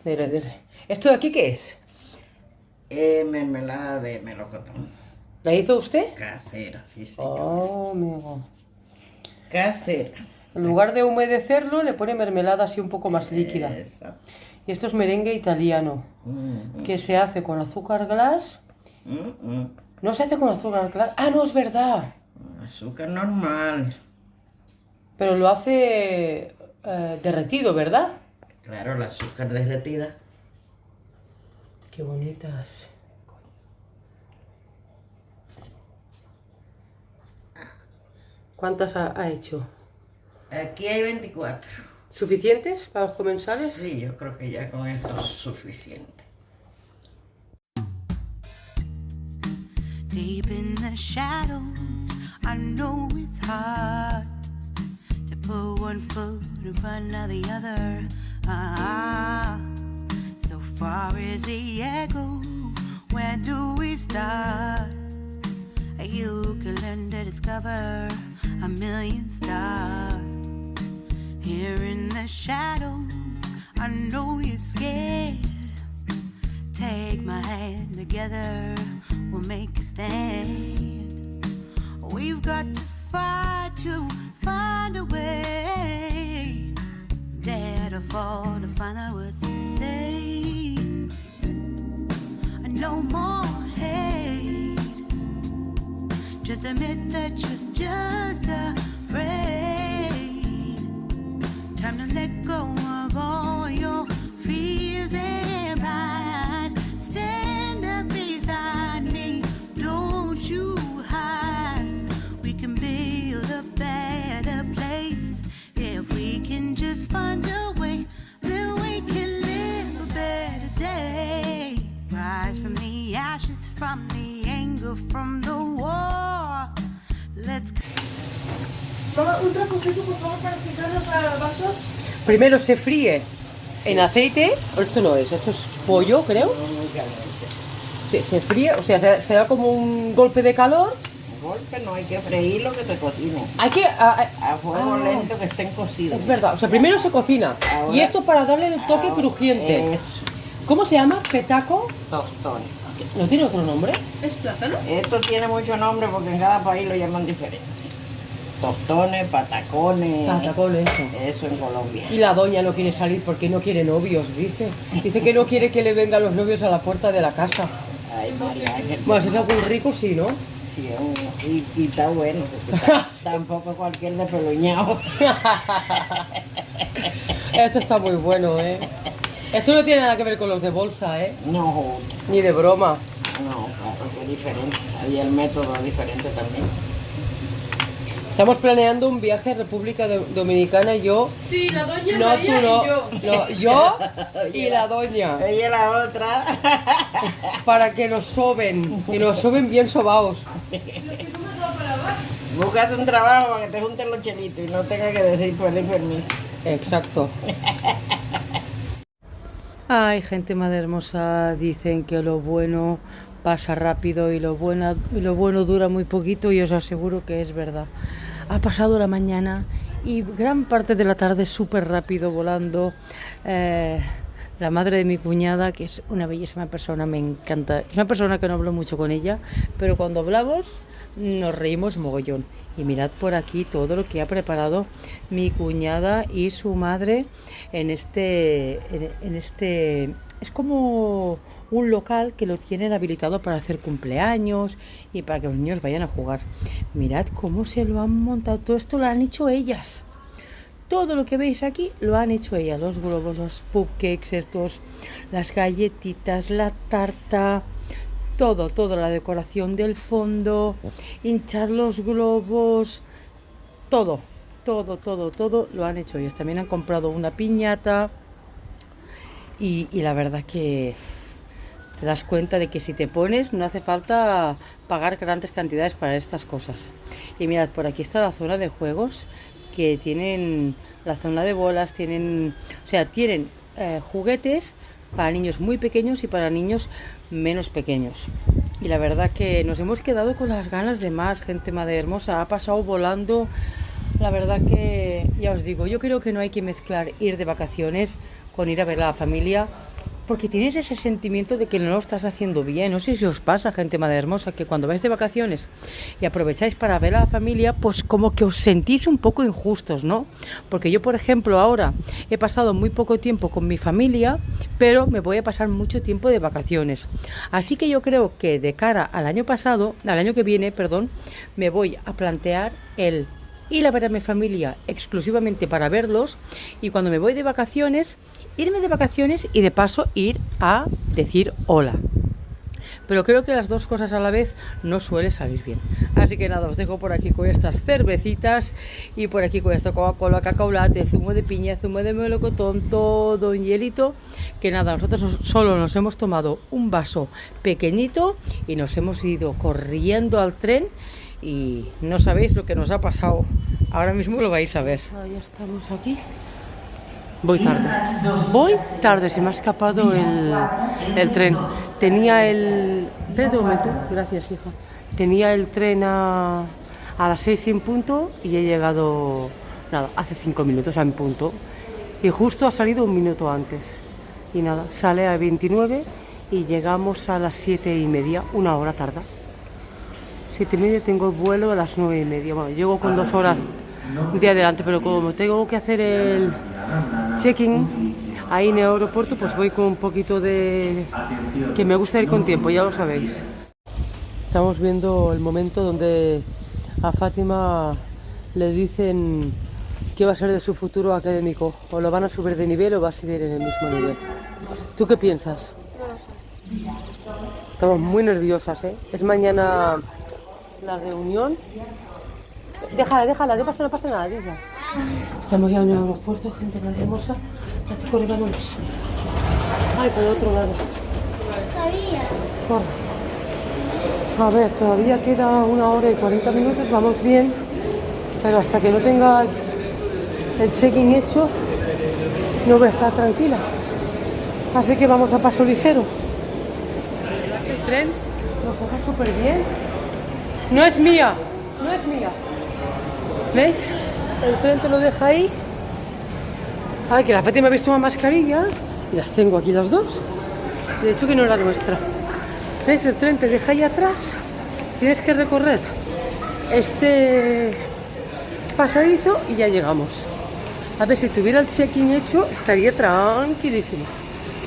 Dele, dele. ¿Esto de aquí qué es? Mermelada de melocotón. ¿La hizo usted? Casera, sí señor. Oh, amigo. Casera. En lugar de humedecerlo, le pone mermelada así un poco más líquida. Exacto. Y esto es merengue italiano, que se hace con azúcar glass. No se hace con azúcar glass. Ah, no, es verdad. Azúcar normal. Pero lo hace derretido, ¿verdad? Claro, el azúcar derretida. Qué bonitas. ¿Cuántas ha hecho? Aquí hay 24. ¿Suficientes para los comensales? Sí, yo creo que ya con eso es suficiente. Deep in the shadows, I know it's hard to put one foot in front of the other. So far as the echo, where do we start? You can learn to discover a million stars. Here in the shadows, I know you're scared. Take my hand, together we'll make a stand. We've got to fight to find a way. Dare to fall to find out what to say. No more hate. Just admit that you're just afraid. Time to let go of all your fears and pride. Stand up beside me, don't you hide. We can build a better place. If we can just find a way, then we can live a better day. Rise from the ashes, from the anger, from the war. Let's Un trapocito, por favor, para secar los vasos. Primero se fríe en aceite. Esto no es, esto es pollo, creo. Muy caliente. Se fríe, o sea, se da como un golpe de calor. Golpe, no hay que freírlo que se cocine. Hay que... A fuego Ah. lento que estén cocidos. Es verdad, o sea, primero se cocina. Ahora- Y esto para darle el toque Ahora, crujiente. Eso, ¿Cómo se llama? ¿Petaco? tostones. ¿No tiene otro nombre? ¿Es plátano? Esto tiene mucho nombre porque en cada país lo llaman diferente. Tostones, patacones. Patacón, eso. Eso en Colombia. Y la doña no quiere salir porque no quiere novios, dice. Dice que no quiere que le vengan los novios a la puerta de la casa. Ay, María Ángel. Bueno, si es algo rico, sí, ¿no? Sí, y está bueno. Porque tampoco cualquier despeluñado. Esto está muy bueno, ¿eh? Esto no tiene nada que ver con los de bolsa, ¿eh? No, Ni de broma. no, claro que es diferente. Ahí el método es diferente también. Estamos planeando un viaje a República Dominicana, yo... Sí, la doña No, María tú no. y yo. No, yo y la doña. Ella es la otra. Para que nos soben. Que nos soben bien sobaos. Lo que no me da para lavar. Búscate un trabajo para que te junten los chelitos y no tengas que decir pedir permiso. Exacto. Ay, gente más hermosa, dicen que lo bueno pasa rápido y lo bueno dura muy poquito, y os aseguro que es verdad. Ha pasado la mañana y gran parte de la tarde súper rápido volando. La madre de mi cuñada, que es una bellísima persona, me encanta. Es una persona que no hablo mucho con ella, pero cuando hablamos nos reímos mogollón. Y mirad por aquí todo lo que ha preparado mi cuñada y su madre en este es como un local que lo tienen habilitado para hacer cumpleaños y para que los niños vayan a jugar. Mirad cómo se lo han montado. Todo esto lo han hecho ellas. Todo lo que veis aquí lo han hecho ellas. Los globos, los cupcakes estos, las galletitas, la tarta, todo, la decoración del fondo, hinchar los globos, todo lo han hecho ellos. También han comprado una piñata y la verdad que te das cuenta de que si te pones no hace falta pagar grandes cantidades para estas cosas. Y mirad, por aquí está la zona de juegos, que tienen la zona de bolas, tienen juguetes para niños muy pequeños y para niños menos pequeños. Y la verdad que nos hemos quedado con las ganas de más. Gente madre hermosa, ha pasado volando. La verdad que, ya os digo, yo creo que no hay que mezclar ir de vacaciones con ir a ver a la familia, porque tienes ese sentimiento de que no lo estás haciendo bien. No sé si os pasa, gente madre hermosa, que cuando vais de vacaciones y aprovecháis para ver a la familia, pues como que os sentís un poco injustos, ¿no? Porque yo, por ejemplo, ahora he pasado muy poco tiempo con mi familia, pero me voy a pasar mucho tiempo de vacaciones. Así que yo creo que de cara al año que viene, perdón, me voy a plantear el ir a ver a mi familia exclusivamente para verlos, y cuando me voy de vacaciones, irme de vacaciones y de paso ir a decir hola. Pero creo que las dos cosas a la vez no suele salir bien. Así que nada, os dejo por aquí con estas cervecitas y por aquí con esta Coca-Cola, cacao latte, zumo de piña, zumo de melocotón, todo en hielito. Que nada, nosotros solo nos hemos tomado un vaso pequeñito y nos hemos ido corriendo al tren. Y no sabéis lo que nos ha pasado. Ahora mismo lo vais a ver. Ya estamos aquí. Voy tarde, se me ha escapado el tren. Tenía el... Espérate un momento, gracias hija. Tenía el tren a las 6 en punto y he llegado, nada, hace 5 minutos en punto. Y justo ha salido un minuto antes. Y nada, sale a 29 y llegamos a las 7:30, una hora tarda. 7:30 tengo el vuelo a las 9:30. Bueno, llego con 2 horas de adelante, pero como tengo que hacer el check-in ahí en el aeropuerto, pues voy con un poquito de... que me gusta ir con tiempo, ya lo sabéis. Estamos viendo el momento donde a Fátima le dicen qué va a ser de su futuro académico. O lo van a subir de nivel o va a seguir en el mismo nivel. ¿Tú qué piensas? No lo sé. Estamos muy nerviosas, ¿eh? Es mañana la reunión. Déjala, no pasa nada, Lisa. Estamos ya en el aeropuerto, gente hermosa. Ya te corre, vámonos. Ay, por el otro lado. Sabía. Corre. A ver, todavía queda 1 hora y 40 minutos, vamos bien. Pero hasta que no tenga el check-in hecho, no voy a estar tranquila. Así que vamos a paso ligero. El tren nos deja súper bien. No es mía. ¿Veis? El tren te lo deja ahí. Ay, que la Fátima me ha visto una mascarilla y las tengo aquí las dos. De hecho que no era nuestra. ¿Veis? El tren te deja ahí atrás. Tienes que recorrer este pasadizo y ya llegamos. A ver, si tuviera el check-in hecho estaría tranquilísimo.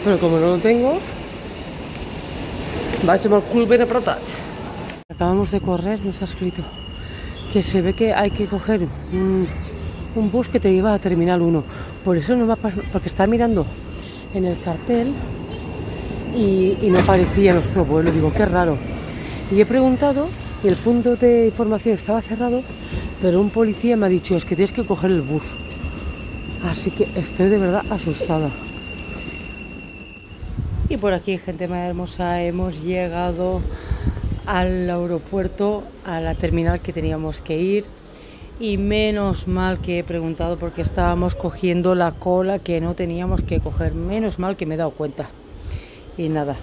Pero como no lo tengo, vaig amb el cul ben apretat. Acabamos de correr, nos ha escrito que se ve que hay que coger un bus que te lleva a Terminal 1. Por eso no va a pasar, porque está mirando en el cartel y no aparecía nuestro vuelo. Digo, qué raro. Y he preguntado y el punto de información estaba cerrado, pero un policía me ha dicho, es que tienes que coger el bus. Así que estoy de verdad asustada. Y por aquí, gente más hermosa, hemos llegado al aeropuerto, a la terminal que teníamos que ir. Y menos mal que he preguntado, porque estábamos cogiendo la cola que no teníamos que coger. Menos mal que me he dado cuenta. Y nada,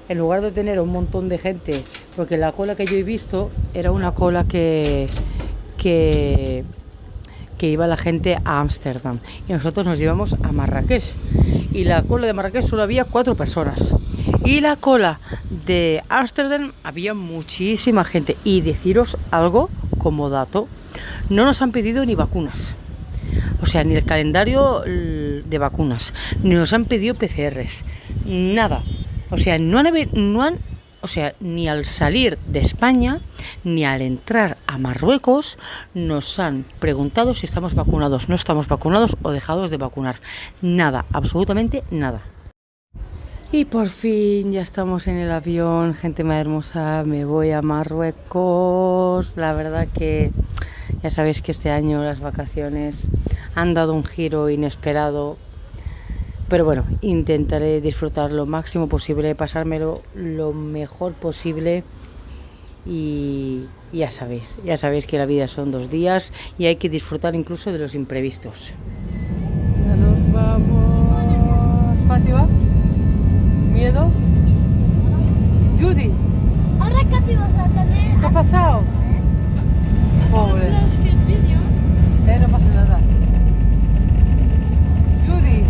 en lugar de tener un montón de gente, porque la cola que yo he visto era una cola que iba la gente a Ámsterdam y nosotros nos llevamos a Marrakech, y la cola de Marrakech solo había 4 personas y la cola de Ámsterdam había muchísima gente. Y deciros algo como dato, no nos han pedido ni vacunas, o sea, ni el calendario de vacunas, ni nos han pedido PCRs, nada. O sea, ni al salir de España ni al entrar a Marruecos nos han preguntado si estamos vacunados, no estamos vacunados o dejados de vacunar. Nada, absolutamente nada. Y por fin ya estamos en el avión, gente más hermosa, me voy a Marruecos. La verdad que ya sabéis que este año las vacaciones han dado un giro inesperado. Pero bueno, intentaré disfrutar lo máximo posible, pasármelo lo mejor posible. Y ya sabéis que la vida son 2 días y hay que disfrutar incluso de los imprevistos. Ya nos vamos. Fátima, ¿miedo? Judy, Ahora casi vas a tener... ¿qué ha pasado? Pobre. No pasa nada. Judy.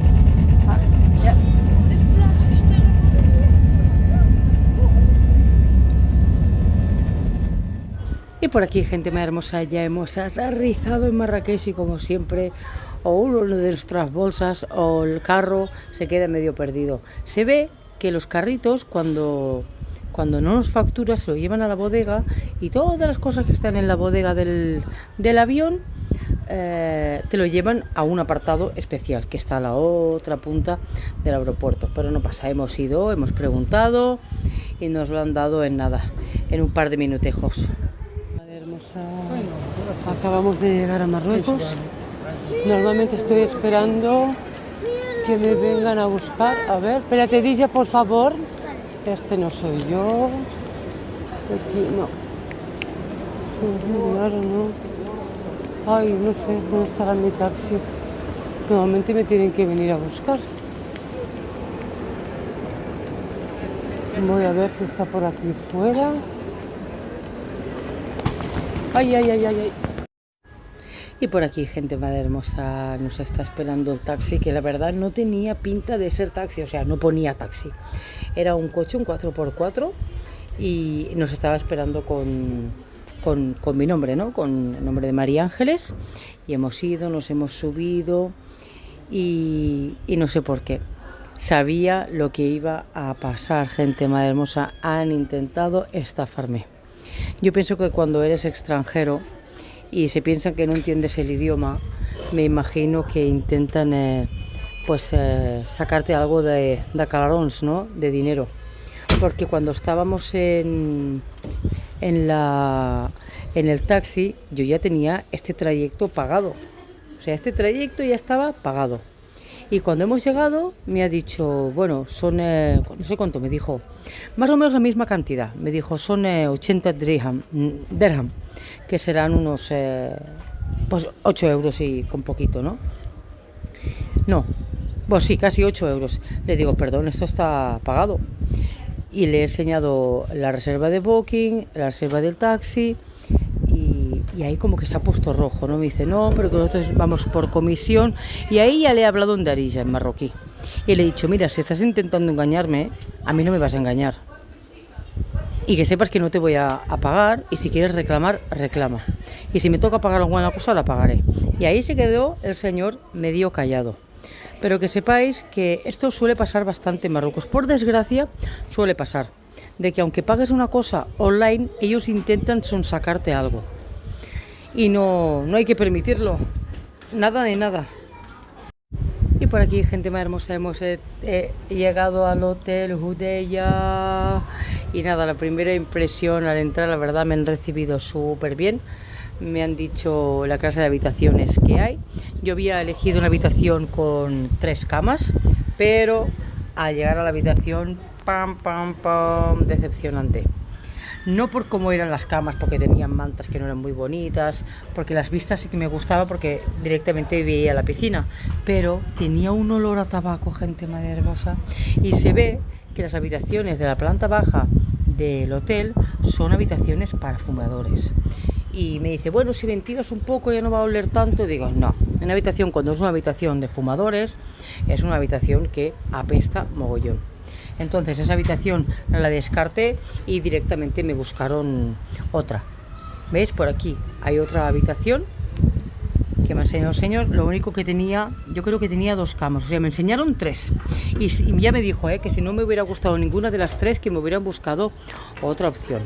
Ya. El flash está Y por aquí, gente más hermosa, ya hemos aterrizado en Marrakech y como siempre, o uno de nuestras bolsas o el carro se queda medio perdido. Se ve que los carritos cuando no nos factura se lo llevan a la bodega y todas las cosas que están en la bodega del avión te lo llevan a un apartado especial que está a la otra punta del aeropuerto. Pero no pasa, hemos ido, hemos preguntado y nos lo han dado en nada, en un par de minutejos. Acabamos de llegar a Marruecos. Normalmente estoy esperando que me vengan a buscar. A ver, espérate, Dilla, por favor. Este no soy yo. Aquí no. Claro, no. Ay, no sé dónde estará mi taxi. Normalmente me tienen que venir a buscar. Voy a ver si está por aquí fuera. Ay, ay, ay, ay, ay. Y por aquí, gente madre hermosa, nos está esperando el taxi, que la verdad no tenía pinta de ser taxi, o sea, no ponía taxi. Era un coche, un 4x4, y nos estaba esperando con mi nombre, ¿no? Con el nombre de María Ángeles. Y hemos ido, nos hemos subido, y no sé por qué. Sabía lo que iba a pasar, gente madre hermosa. Han intentado estafarme. Yo pienso que cuando eres extranjero y se piensan que no entiendes el idioma, me imagino que intentan sacarte algo de calarons, ¿no? De dinero. Porque cuando estábamos en el taxi, yo ya tenía este trayecto pagado. O sea, este trayecto ya estaba pagado. Y cuando hemos llegado me ha dicho, bueno, son, no sé cuánto me dijo, más o menos la misma cantidad. Me dijo, son 80 dirham, que serán unos 8 euros y con poquito, ¿no? No, pues sí, casi 8 euros. Le digo, perdón, esto está pagado. Y le he enseñado la reserva de Booking, la reserva del taxi. Y ahí como que se ha puesto rojo, ¿no? Me dice, no, pero que nosotros vamos por comisión. Y ahí ya le he hablado en darija, en marroquí. Y le he dicho, mira, si estás intentando engañarme, a mí no me vas a engañar. Y que sepas que no te voy a pagar, y si quieres reclamar, reclama. Y si me toca pagar alguna cosa, la pagaré. Y ahí se quedó el señor medio callado. Pero que sepáis que esto suele pasar bastante en Marruecos. Por desgracia, suele pasar. De que aunque pagues una cosa online, ellos intentan sonsacarte algo. Y no hay que permitirlo, nada de nada. Y por aquí, gente más hermosa, hemos llegado al hotel Hudeya. Y nada, la primera impresión al entrar, la verdad me han recibido súper bien. Me han dicho la clase de habitaciones que hay. Yo había elegido una habitación con 3 camas, pero al llegar a la habitación, pam, decepcionante. No por cómo eran las camas, porque tenían mantas que no eran muy bonitas, porque las vistas sí que me gustaba porque directamente veía la piscina, pero tenía un olor a tabaco, gente madre hermosa. Y se ve que las habitaciones de la planta baja del hotel son habitaciones para fumadores. Y me dice, bueno, si ventilas un poco ya no va a oler tanto. Digo, no, una habitación, cuando es una habitación de fumadores, es una habitación que apesta mogollón. Entonces esa habitación la descarté y directamente me buscaron otra. ¿Veis? Por aquí hay otra habitación que me ha enseñado el señor. Lo único que tenía, yo creo que tenía 2 camas. O sea, me enseñaron 3. Y ya me dijo que si no me hubiera gustado ninguna de las 3, que me hubieran buscado otra opción.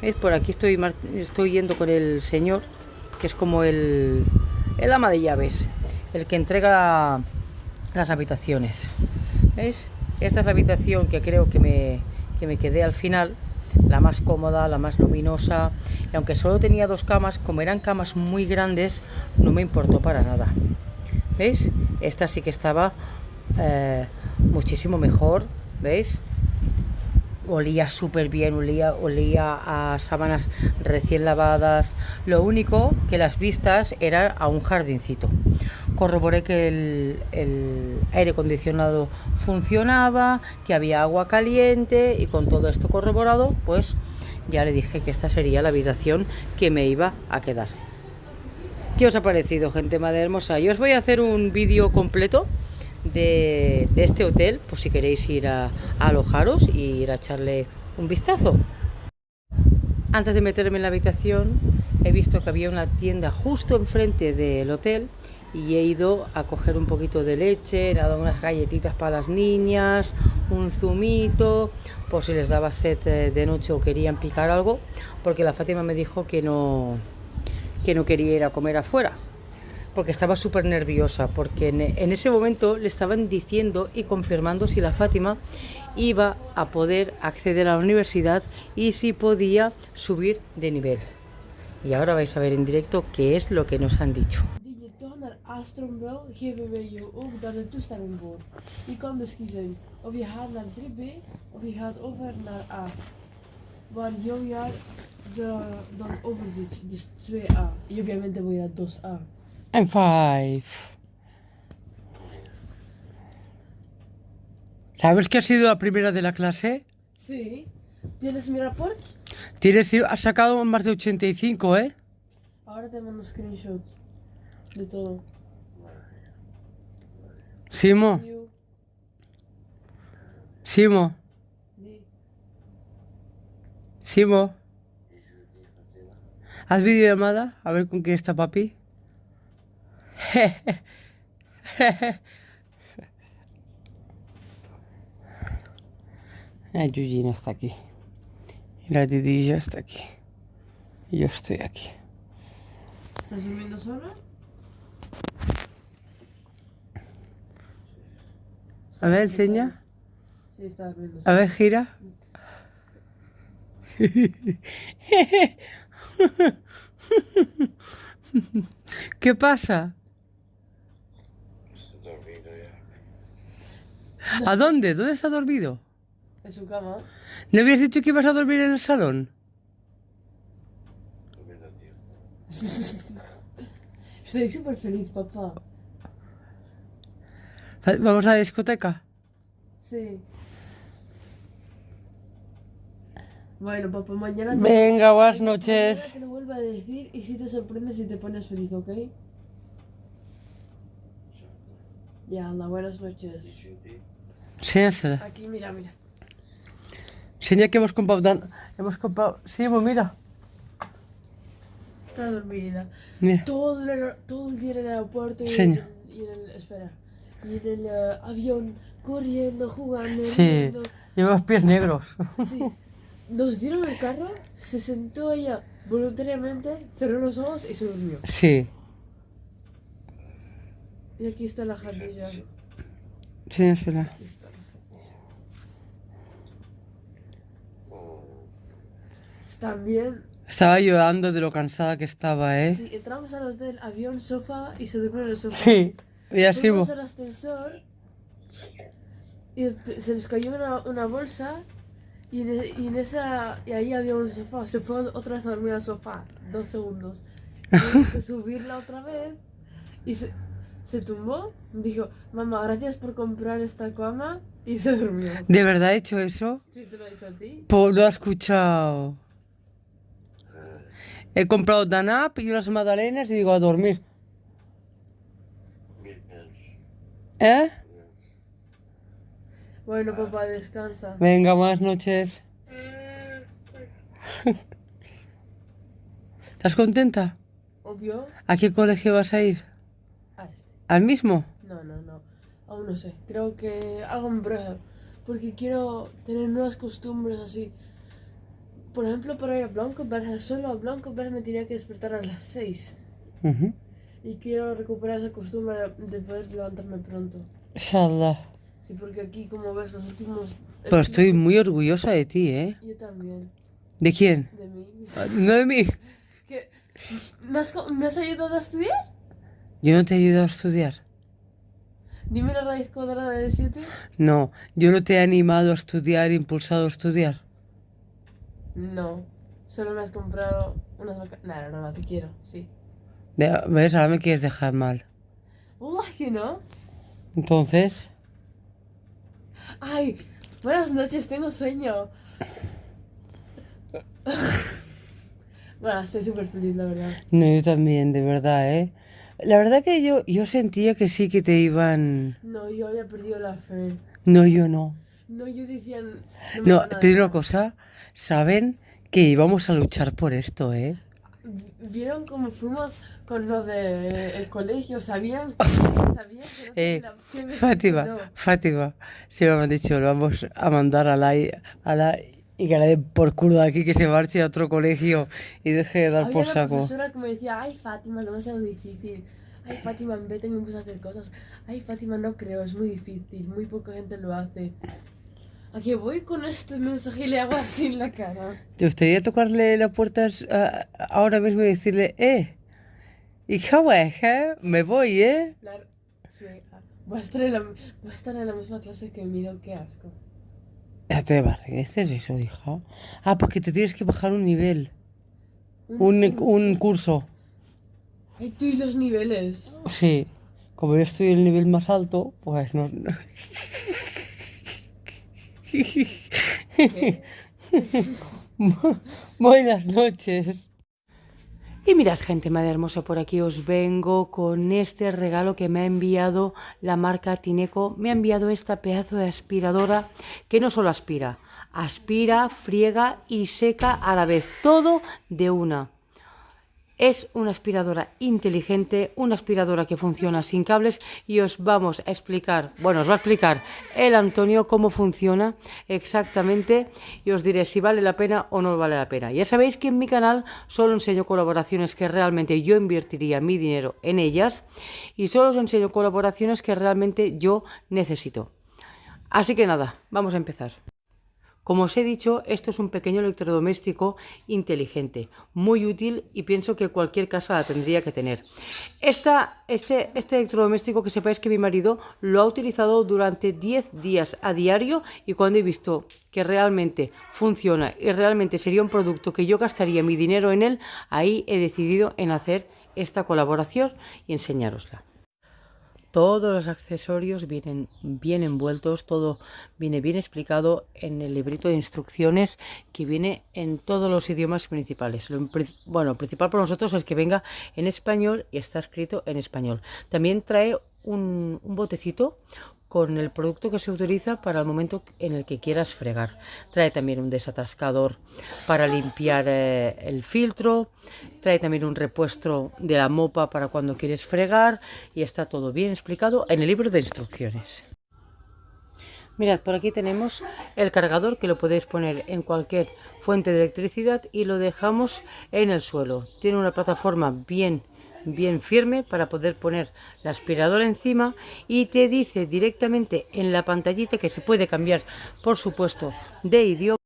¿Veis? Por aquí estoy yendo con el señor, que es como el ama de llaves, el que entrega las habitaciones. ¿Veis? Esta es la habitación que creo que me quedé al final, la más cómoda, la más luminosa. Y aunque solo tenía 2 camas, como eran camas muy grandes, no me importó para nada. ¿Veis? Esta sí que estaba muchísimo mejor. ¿Veis? Olía súper bien, olía a sábanas recién lavadas. Lo único que las vistas eran a un jardincito. Corroboré que el aire acondicionado funcionaba, que había agua caliente, y con todo esto corroborado, pues ya le dije que esta sería la habitación que me iba a quedar. ¿Qué os ha parecido, gente madre hermosa? Yo os voy a hacer un vídeo completo de este hotel, por si queréis ir a alojaros y ir a echarle un vistazo. Antes de meterme en la habitación, he visto que había una tienda justo enfrente del hotel y he ido a coger un poquito de leche, he dado unas galletitas para las niñas, un zumito, por si les daba sed de noche o querían picar algo, porque la Fátima me dijo que no quería ir a comer afuera, porque estaba súper nerviosa, porque en ese momento le estaban diciendo y confirmando si la Fátima iba a poder acceder a la universidad y si podía subir de nivel. Y ahora vais a ver en directo qué es lo que nos han dicho. Die je toch naar A-stroom wil, geven wij je ook daar de toestemming voor. Je kan dus kiezen of je gaat naar 3B of je gaat over naar A. Waar jouw jaar dan over doet, dus 2A. Y obviamente voy a 2A. En 5. ¿Sabes que has sido la primera de la clase? Sí. ¿Tienes mi report? Has sacado más de 85, ¿eh? Ahora te mando screenshot de todo. Simo, You, Simo, di. Simo. ¿Haz videollamada? A ver con quién está papi. Yujin está aquí. Y la Didi ya está aquí. Y yo estoy aquí. ¿Estás durmiendo sola? A ver, enseña. Sí, estás durmiendo A sola. ver, gira. ¿Qué pasa? ¿A dónde? ¿Dónde está dormido? En su cama. ¿No habías dicho que ibas a dormir en el salón? Estoy súper feliz, papá. ¿Vamos a la discoteca? Sí. Bueno, papá, mañana te... Venga, buenas noches. Mañana te lo vuelvo a decir y si te sorprendes y te pones feliz, ¿ok? Ya, anda, buenas noches. Enséñasela. Aquí, mira, mira. Enseña que hemos comprado. Hemos comprado. Sí, pues mira. Está dormida. Mira. Todo el día en el aeropuerto Enseña. y en el... Espera. Y en el avión, corriendo, jugando, Sí. riendo. Lleva los pies negros. Sí. Nos dieron el carro, se sentó ella voluntariamente, cerró los ojos y se durmió. Sí. Y aquí está la jardilla. Enséñasela. Aquí está la jardilla. Está bien. Estaba llorando de lo cansada que estaba, ¿eh? Sí, entramos al hotel, avión, sofá y se durmió en el sofá. Sí. Y así. Fuimos al ascensor y se les cayó una bolsa y ahí había un sofá. Se fue otra vez a dormir al sofá, 2 segundos. Tuvimos que subirla otra vez y se tumbó. Dijo, mamá, gracias por comprar esta cama y se durmió. ¿De verdad he hecho eso? Sí, te lo he dicho a ti. Pues lo he escuchado. He comprado Danap y unas magdalenas y digo a dormir. ¿Eh? Bueno, papá, descansa. Venga, buenas noches. ¿Estás contenta? ¿Obvio? ¿A qué colegio vas a ir? A este. ¿Al mismo? No. Aún no sé. Creo que algo en Brugge. Porque quiero tener nuevas costumbres así. Por ejemplo, para ir a Blankenberg, solo a Blankenberg me tenía que despertar a las 6. Ujú. Y quiero recuperar esa costumbre de poder levantarme pronto. Inshallah. Sí, porque aquí, como ves, los últimos... Pero estoy muy orgullosa de ti, ¿eh? Yo también. ¿De quién? De mí. No de mí. ¿Qué? ¿Me has ayudado a estudiar? Yo no te he ayudado a estudiar. Dime la raíz cuadrada de 7. No, yo no te he animado a estudiar, impulsado a estudiar. No. Solo me has comprado unas vacaciones. No, te quiero, sí. ¿Ves? Ahora me quieres dejar mal. Wallah que no. Entonces, Ay, buenas noches, tengo sueño. Bueno, estoy súper feliz, la verdad. no, yo también, de verdad, ¿eh? La verdad que yo sentía que sí que te iban... No, yo había perdido la fe. No, yo no. No, yo decía... me No, van a te digo una dejar. cosa. Saben que íbamos a luchar por esto, ¿eh? ¿Vieron cómo fuimos con lo del colegio? ¿Sabían que no que Fátima, Fátima, sí me han dicho, lo vamos a mandar a la y que le den por culo de aquí, que se marche a otro colegio y deje de dar Había por una saco. profesora que me decía, ay Fátima, demasiado difícil. Ay Fátima, vete, me puse a hacer cosas. Ay Fátima, no creo, es muy difícil, muy poca gente lo hace. ¿A qué voy con este mensaje y le hago así en la cara? ¿Te gustaría tocarle la puerta ahora mismo y decirle, hija, me voy, La- voy a estar en la misma clase que Mido, qué asco. Ya te vale, ¿qué es eso, hija? Ah, porque te tienes que bajar un nivel, Un- un- un curso. Ay, tú y los niveles. Sí, como yo estoy en el nivel más alto, pues no. ¿Qué? Buenas noches. Y mirad, gente madre hermosa, por aquí os vengo con este regalo que me ha enviado la marca Tineco. Me ha enviado esta pedazo de aspiradora que no solo aspira, aspira, friega y seca a la vez, todo de una. Es una aspiradora inteligente, una aspiradora que funciona sin cables y os vamos a explicar, bueno, os va a explicar el Antonio cómo funciona exactamente y os diré si vale la pena o no vale la pena. Ya sabéis que en mi canal solo enseño colaboraciones que realmente yo invertiría mi dinero en ellas y solo os enseño colaboraciones que realmente yo necesito. Así que nada, vamos a empezar. Como os he dicho, esto es un pequeño electrodoméstico inteligente, muy útil y pienso que cualquier casa la tendría que tener. Este electrodoméstico, que sepáis que mi marido lo ha utilizado durante 10 días a diario y cuando he visto que realmente funciona y realmente sería un producto que yo gastaría mi dinero en él, ahí he decidido en hacer esta colaboración y enseñárosla. Todos los accesorios vienen bien envueltos, todo viene bien explicado en el librito de instrucciones que viene en todos los idiomas principales. Bueno, principal para nosotros es que venga en español y está escrito en español. También trae un botecito con el producto que se utiliza para el momento en el que quieras fregar. Trae también un desatascador para limpiar el filtro, trae también un repuesto de la mopa para cuando quieres fregar y está todo bien explicado en el libro de instrucciones. Mirad, por aquí tenemos el cargador que lo podéis poner en cualquier fuente de electricidad y lo dejamos en el suelo. Tiene una plataforma bien firme para poder poner la aspiradora encima y te dice directamente en la pantallita que se puede cambiar, por supuesto, de idioma.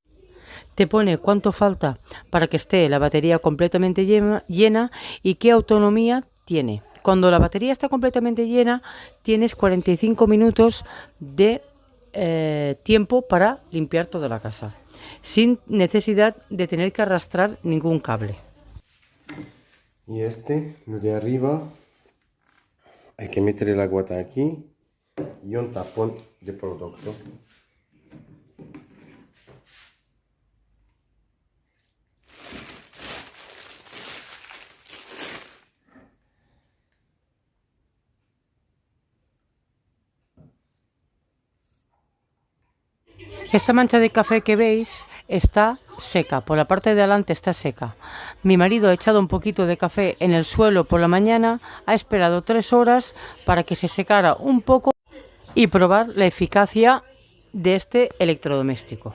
Te pone cuánto falta para que esté la batería completamente llena y qué autonomía tiene. Cuando la batería está completamente llena, tienes 45 minutos de tiempo para limpiar toda la casa, sin necesidad de tener que arrastrar ningún cable. Y lo de arriba, hay que meter el agua aquí y un tapón de producto. Esta mancha de café que veis está seca, por la parte de adelante está seca. Mi marido ha echado un poquito de café en el suelo por la mañana, ha esperado 3 horas para que se secara un poco y probar la eficacia de este electrodoméstico.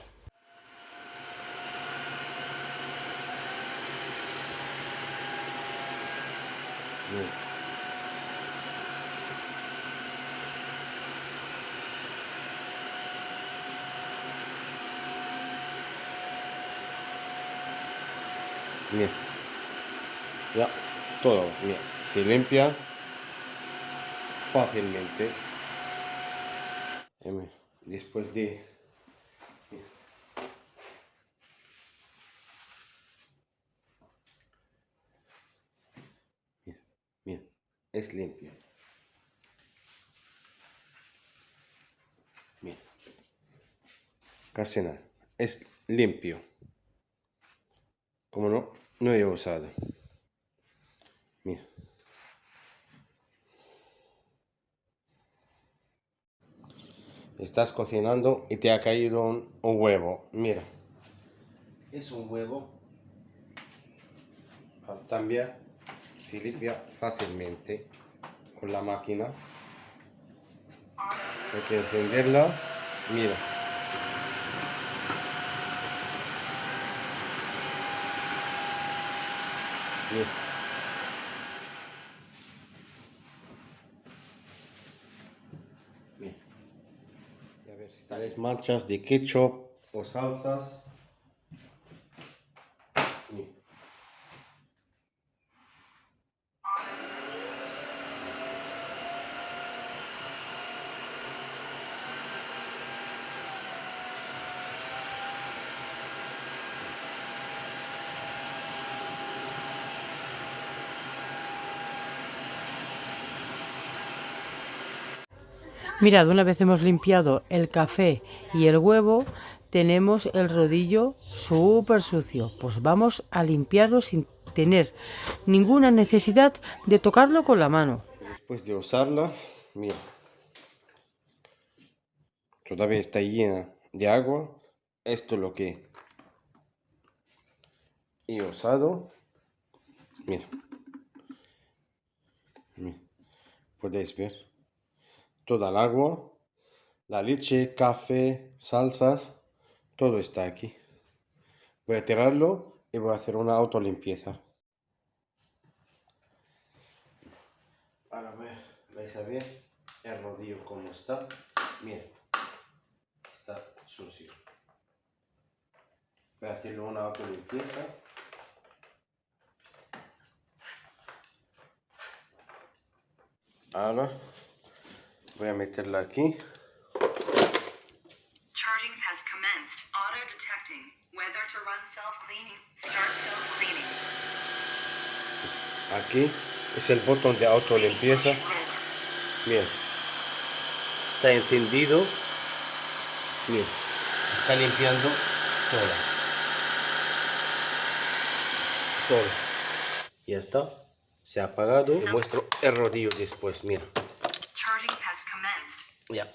Bien. Ya, todo, bien. Se limpia fácilmente. Después de... Bien, bien. Es limpio. Bien. Casi nada. Es limpio. Como no, no he usado. Mira. Estás cocinando y te ha caído un huevo. Mira. Es un huevo También se limpia fácilmente con la máquina. Hay que encenderla. Mira. Mira. Mira. Y a ver si tales manchas de ketchup o salsas. Mira. Mirad, una vez hemos limpiado el café y el huevo, tenemos el rodillo súper sucio. Pues vamos a limpiarlo sin tener ninguna necesidad de tocarlo con la mano. Después de usarla, mira, todavía está llena de agua. Esto es lo que he usado. Mira, mira, podéis ver toda el agua, la leche, café, salsas, todo está aquí. Voy a tirarlo y voy a hacer una autolimpieza. Ahora vais a ver el rodillo como está. Mira, está sucio. Voy a hacerle una autolimpieza. Ahora voy a meterla aquí. Charging has commenced. Auto detecting. Whether to run self-cleaning. Start self-cleaning. Aquí es el botón de autolimpieza. Mira, está encendido. Mira, está limpiando sola. Ya está. Se ha apagado. Os muestro el rodillo después. Mira. Charging has commenced. Ya.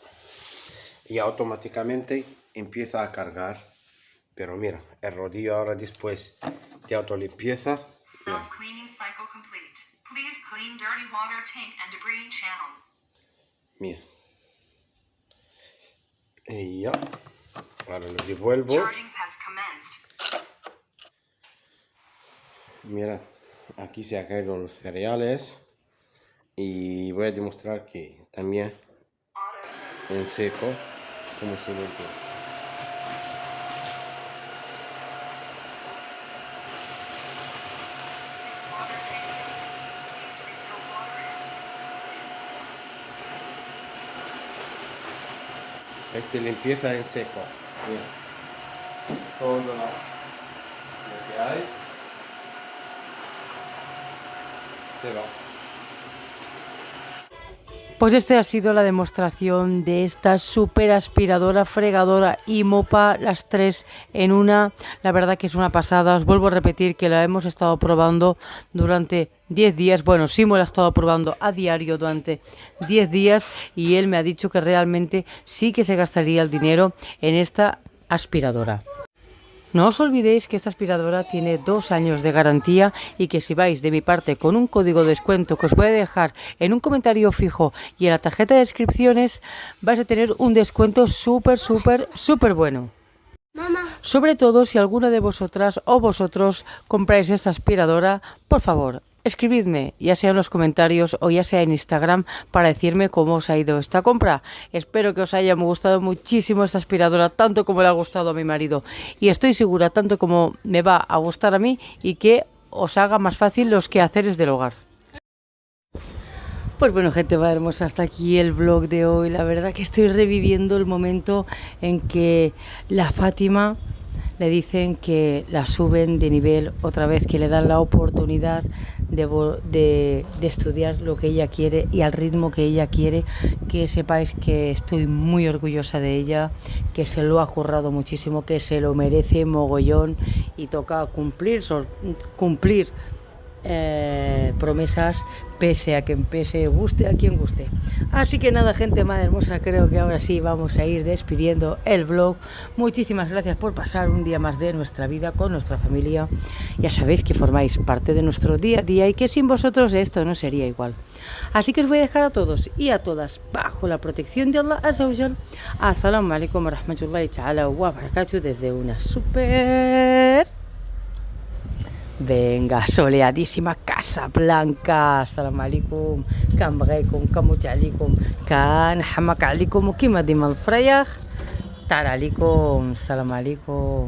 Y automáticamente empieza a cargar. Pero mira, el rodillo ahora después de autolimpieza. Mira. Self-cleaning cycle complete. Please clean dirty water tank and debris channel. Mira. Y ya. Ahora lo devuelvo. Charging has commenced. Mira, aquí se han caído los cereales. Y voy a demostrar que también en seco como se limpia. Este limpieza en seco. Mira. Todo lo que hay se va. Pues esta ha sido la demostración de esta super aspiradora, fregadora y mopa, las tres en una. La verdad que es una pasada. Os vuelvo a repetir que la hemos estado probando durante 10 días. Bueno, Simo la ha estado probando a diario durante 10 días y él me ha dicho que realmente sí que se gastaría el dinero en esta aspiradora. No os olvidéis que esta aspiradora tiene 2 años de garantía y que si vais de mi parte con un código de descuento que os voy a dejar en un comentario fijo y en la tarjeta de descripciones, vais a tener un descuento súper bueno. Sobre todo si alguna de vosotras o vosotros compráis esta aspiradora, por favor, escribidme, ya sea en los comentarios o ya sea en Instagram, para decirme cómo os ha ido esta compra. Espero que os haya gustado muchísimo esta aspiradora, tanto como le ha gustado a mi marido. Y estoy segura, tanto como me va a gustar a mí, y que os haga más fácil los quehaceres del hogar. Pues bueno, gente, va hermosa, hasta aquí el vlog de hoy. La verdad que estoy reviviendo el momento en que la Fátima le dicen que la suben de nivel otra vez, que le dan la oportunidad de estudiar lo que ella quiere y al ritmo que ella quiere. Que sepáis que estoy muy orgullosa de ella, que se lo ha currado muchísimo, que se lo merece mogollón y toca cumplir promesas, pese a quien pese, guste a quien guste. Así que nada, gente más hermosa, creo que ahora sí vamos a ir despidiendo el vlog. Muchísimas gracias por pasar un día más de nuestra vida con nuestra familia. Ya sabéis que formáis parte de nuestro día a día y que sin vosotros esto no sería igual. Así que os voy a dejar a todos y a todas bajo la protección de Allah Azza wa Jal. Assalamu alaikum wa rahmatullahi ta'ala wa barakatuh desde una super... venga, soleadísima Casa Blanca. Assalamu alaikum. كان بغيكم كموت عليكم كان حماك عليكم وكيما ديما الفريخ طار عليكم. السلام عليكم.